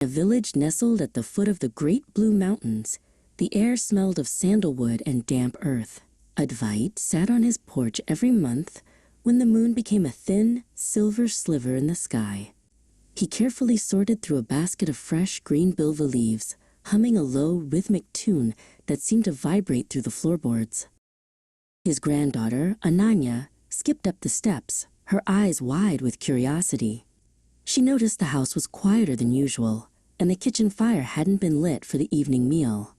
A village nestled at the foot of the great blue mountains, the air smelled of sandalwood and damp earth. Advait sat on his porch every month when the moon became a thin, silver sliver in the sky. He carefully sorted through a basket of fresh green bilva leaves, humming a low, rhythmic tune that seemed to vibrate through the floorboards. His granddaughter, Ananya, skipped up the steps, her eyes wide with curiosity. She noticed the house was quieter than usual, and the kitchen fire hadn't been lit for the evening meal.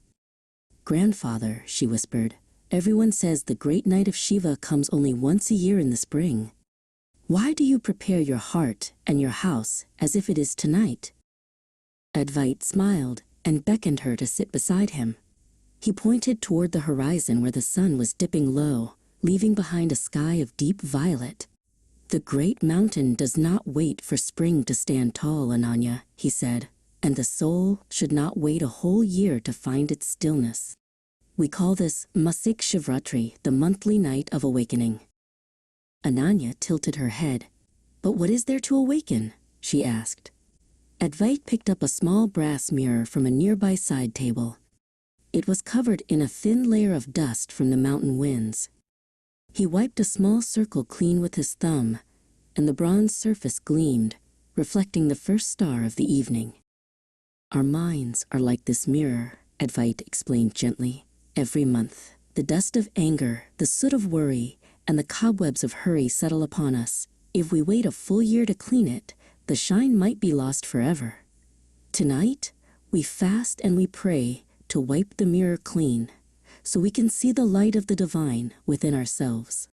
"Grandfather," she whispered, "everyone says the great night of Shiva comes only once a year in the spring. Why do you prepare your heart and your house as if it is tonight?" Advait smiled and beckoned her to sit beside him. He pointed toward the horizon where the sun was dipping low, leaving behind a sky of deep violet. "The great mountain does not wait for spring to stand tall, Ananya," he said, "and the soul should not wait a whole year to find its stillness. We call this Masik Shivratri, the monthly night of awakening." Ananya tilted her head. "But what is there to awaken?" she asked. Advait picked up a small brass mirror from a nearby side table. It was covered in a thin layer of dust from the mountain winds. He wiped a small circle clean with his thumb, and the bronze surface gleamed, reflecting the first star of the evening. "Our minds are like this mirror," Advait explained gently. "Every month, the dust of anger, the soot of worry, and the cobwebs of hurry settle upon us. If we wait a full year to clean it, the shine might be lost forever. Tonight, we fast and we pray to wipe the mirror clean, so we can see the light of the divine within ourselves."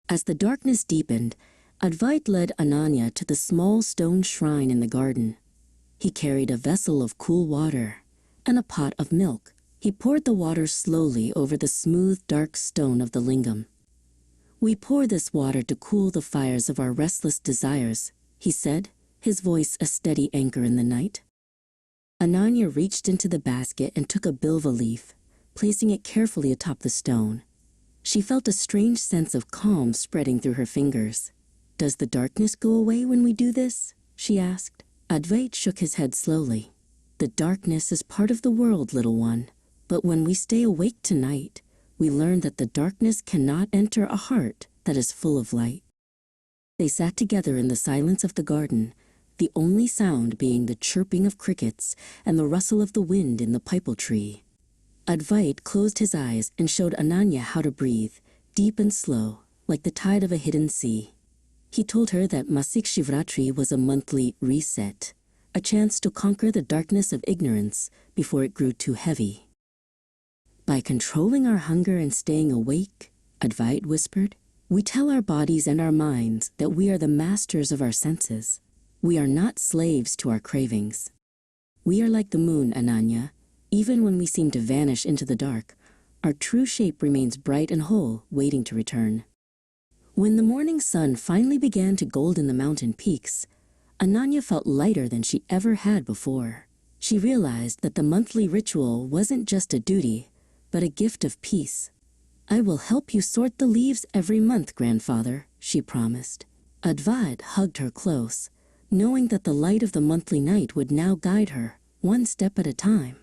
As the darkness deepened, Advait led Ananya to the small stone shrine in the garden. He carried a vessel of cool water and a pot of milk. He poured the water slowly over the smooth, dark stone of the lingam. "We pour this water to cool the fires of our restless desires," he said, his voice a steady anchor in the night. Ananya reached into the basket and took a bilva leaf, placing it carefully atop the stone. She felt a strange sense of calm spreading through her fingers. "Does the darkness go away when we do this?" she asked. Advait shook his head slowly. "The darkness is part of the world, little one. But when we stay awake tonight, we learn that the darkness cannot enter a heart that is full of light." They sat together in the silence of the garden, the only sound being the chirping of crickets and the rustle of the wind in the pipal tree. Advait closed his eyes and showed Ananya how to breathe, deep and slow, like the tide of a hidden sea. He told her that Masik Shivratri was a monthly reset, a chance to conquer the darkness of ignorance before it grew too heavy. "By controlling our hunger and staying awake," Advait whispered, "we tell our bodies and our minds that we are the masters of our senses. We are not slaves to our cravings. We are like the moon, Ananya. Even when we seem to vanish into the dark, our true shape remains bright and whole, waiting to return." When the morning sun finally began to golden the mountain peaks, Ananya felt lighter than she ever had before. She realized that the monthly ritual wasn't just a duty, but a gift of peace. "I will help you sort the leaves every month, grandfather," she promised. Advait hugged her close, knowing that the light of the monthly night would now guide her, one step at a time.